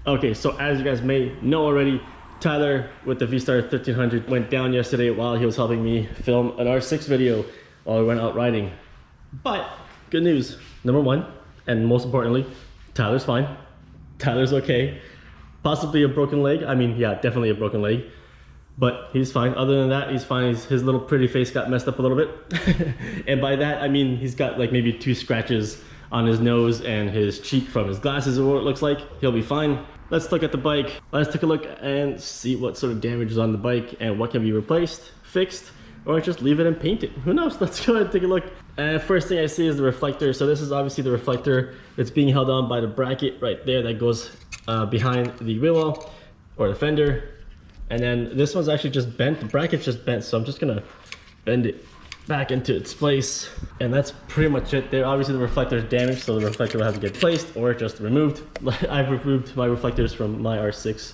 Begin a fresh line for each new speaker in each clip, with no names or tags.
Okay, so as you guys may know already, Tyler with the Vstar 1300 went down yesterday while he was helping me film an R6 video while we went out riding. But good news, number one, and most importantly, Tyler's fine. Tyler's okay. Possibly a broken leg. I mean, yeah, definitely a broken leg. But he's fine. Other than that, he's fine. His little pretty face got messed up a little bit. And by that, I mean, he's got like maybe 2 scratches on his nose and his cheek from his glasses, or what it looks like. He'll be fine. Let's look at the bike. Let's take a look and see what sort of damage is on the bike and what can be replaced, fixed, or just leave it and paint it. Who knows? Let's go ahead and take a look. First thing I see is the reflector. So this is obviously the reflector. It's being held on by the bracket right there that goes behind the wheel well or the fender. And then this one's actually just bent. The bracket's just bent, so I'm just gonna bend it back into its place. And that's pretty much it there. Obviously the reflector is damaged, so the reflector will have to get placed or just removed. I've removed my reflectors from my R6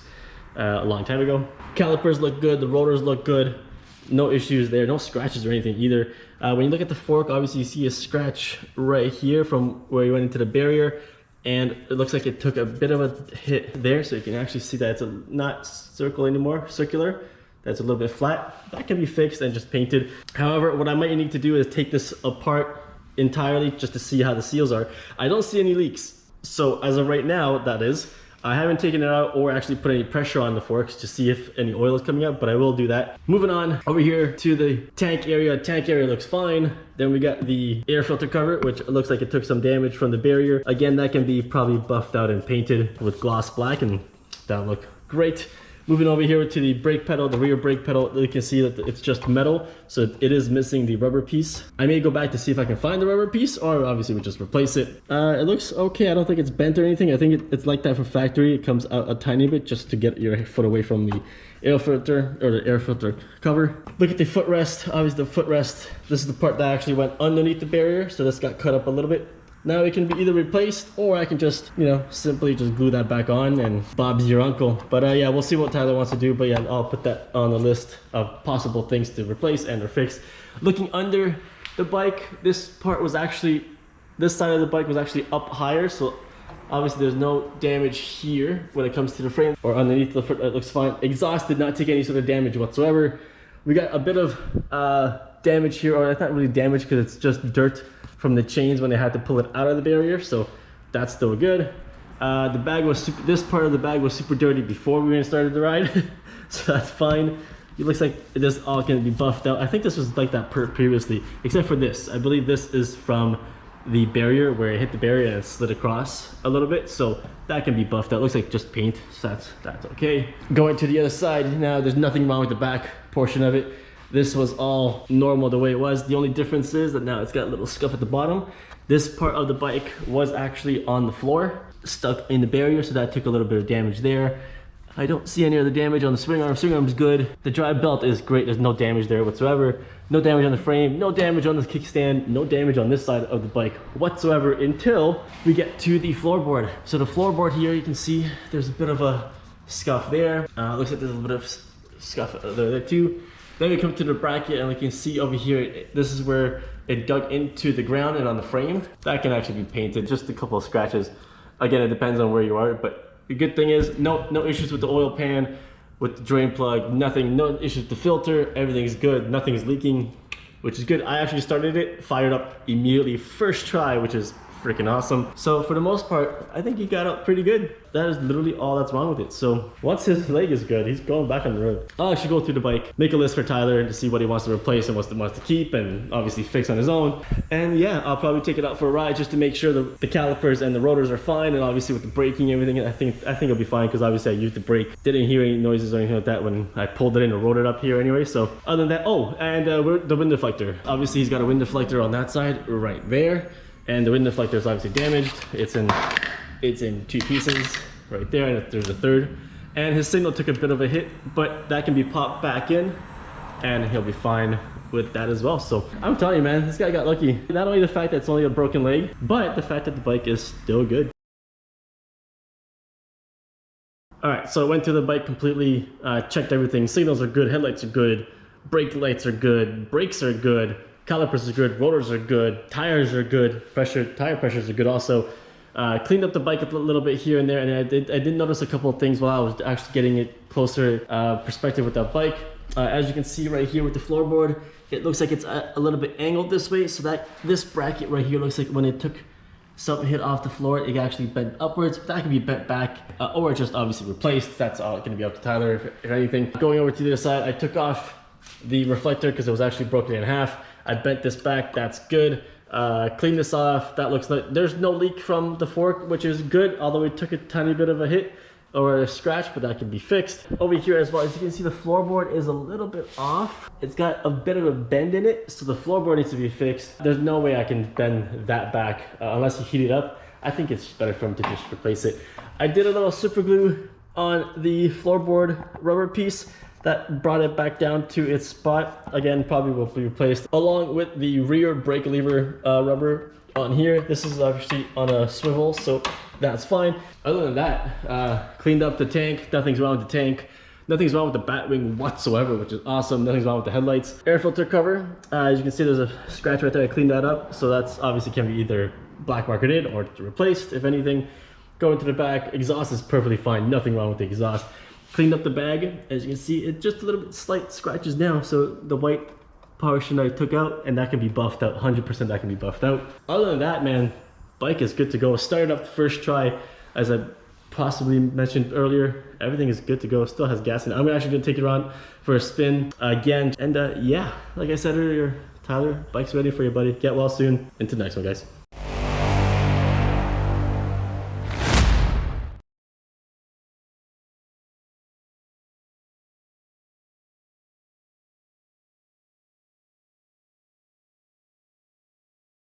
a long time ago. Calipers look good, the rotors look good. No issues there, no scratches or anything either. When you look at the fork, obviously you see a scratch right here from where you went into the barrier. And it looks like it took a bit of a hit there, so you can actually see that it's not circle anymore, circular. That's a little bit flat. That can be fixed and just painted. However, what I might need to do is take this apart entirely just to see how the seals are. I don't see any leaks. So as of right now, that is, I haven't taken it out or actually put any pressure on the forks to see if any oil is coming out, but I will do that. Moving on over here to the tank area. Tank area looks fine. Then we got the air filter cover, which looks like it took some damage from the barrier. Again, that can be probably buffed out and painted with gloss black, and that'll look great. Moving over here to the brake pedal, the rear brake pedal, you can see that it's just metal, so it is missing the rubber piece. I may go back to see if I can find the rubber piece, or obviously we just replace it. It looks okay. I don't think it's bent or anything. I think it's like that from factory. It comes out a tiny bit just to get your foot away from the air filter or the air filter cover. Look at the footrest. Obviously the footrest, this is the part that actually went underneath the barrier, so this got cut up a little bit. Now it can be either replaced, or I can just, you know, simply just glue that back on and Bob's your uncle. But yeah, we'll see what Tyler wants to do. But yeah, I'll put that on the list of possible things to replace and or fix. Looking under the bike, this part was actually, this side of the bike was actually up higher. So obviously there's no damage here when it comes to the frame or underneath the foot. It looks fine. Exhaust did not take any sort of damage whatsoever. We got a bit of damage here, or it's not really damage because it's just dirt from the chains when they had to pull it out of the barrier, so that's still good. The bag was this part of the bag was super dirty before we even started the ride, so that's fine. It looks like this all can be buffed out. I think this was like that previously, except for this. I believe this is from the barrier where it hit the barrier and it slid across a little bit, so that can be buffed out. It looks like just paint, so that's okay. Going to the other side now, there's nothing wrong with the back portion of it. This was all normal the way it was. The only difference is that now it's got a little scuff at the bottom. This part of the bike was actually on the floor, stuck in the barrier, so that took a little bit of damage there. I don't see any other damage on the swing arm. Swing arm's good. The drive belt is great. There's no damage there whatsoever. No damage on the frame, no damage on the kickstand, no damage on this side of the bike whatsoever until we get to the floorboard. So the floorboard here, you can see there's a bit of a scuff there. Looks like there's a bit of scuff there too. Then we come to the bracket and we can see over here, this is where it dug into the ground and on the frame. That can actually be painted, just a couple of scratches. Again, it depends on where you are, but the good thing is no issues with the oil pan, with the drain plug, nothing, no issues with the filter, everything's good, nothing's leaking, which is good. I actually started it, fired up immediately, first try, which is freaking awesome. So for the most part, I think he got up pretty good. That is literally all that's wrong with it. So once his leg is good, he's going back on the road. I'll actually go through the bike, make a list for Tyler to see what he wants to replace and what he wants to keep, and obviously fix on his own. And yeah, I'll probably take it out for a ride just to make sure the calipers and the rotors are fine, and obviously with the braking and everything, I think it'll be fine, because obviously I used the brake. Didn't hear any noises or anything like that when I pulled it in or rode it up here anyway. So other than that, oh, and the wind deflector. Obviously he's got a wind deflector on that side right there. And the wind deflector is obviously damaged. It's in 2 pieces right there, and there's a third. And his signal took a bit of a hit, but that can be popped back in, and he'll be fine with that as well. So I'm telling you, man, this guy got lucky. Not only the fact that it's only a broken leg, but the fact that the bike is still good. All right, so I went through the bike completely, checked everything. Signals are good, headlights are good, brake lights are good, brakes are good, calipers are good, rotors are good, tires are good, tire pressures are good also. Cleaned up the bike a little bit here and there, and I did notice a couple of things while I was actually getting it closer perspective with that bike. As you can see right here with the floorboard, it looks like it's a little bit angled this way, so that this bracket right here looks like when it took some hit off the floor, it actually bent upwards. That can be bent back or just obviously replaced. That's all going to be up to Tyler if anything. Going over to the other side, I took off the reflector because it was actually broken in half. I bent this back, that's good. Clean this off, that looks like there's no leak from the fork, which is good, although it took a tiny bit of a hit or a scratch, but that can be fixed. Over here as well, as you can see, the floorboard is a little bit off. It's got a bit of a bend in it, so the floorboard needs to be fixed. There's no way I can bend that back unless you heat it up. I think it's better for him to just replace it. I did a little super glue on the floorboard rubber piece that brought it back down to its spot. Again, probably will be replaced along with the rear brake lever rubber on here. This is obviously on a swivel, so that's fine. Other than that, cleaned up the tank. Nothing's wrong with the tank. Nothing's wrong with the Batwing whatsoever, which is awesome. Nothing's wrong with the headlights. Air filter cover, as you can see, there's a scratch right there. I cleaned that up, so that's obviously can be either black markered in or replaced, if anything. Going to the back, exhaust is perfectly fine. Nothing wrong with the exhaust. Cleaned up the bag, as you can see, it just a little bit slight scratches now, so the white portion I took out, and that can be buffed out. 100% that can be buffed out. Other than that, man, bike is good to go. Started up the first try, as I possibly mentioned earlier. Everything is good to go. Still has gas in it. I'm actually gonna take it around for a spin again. And yeah, like I said earlier, Tyler, bike's ready for you, buddy. Get well soon. Until next one, guys.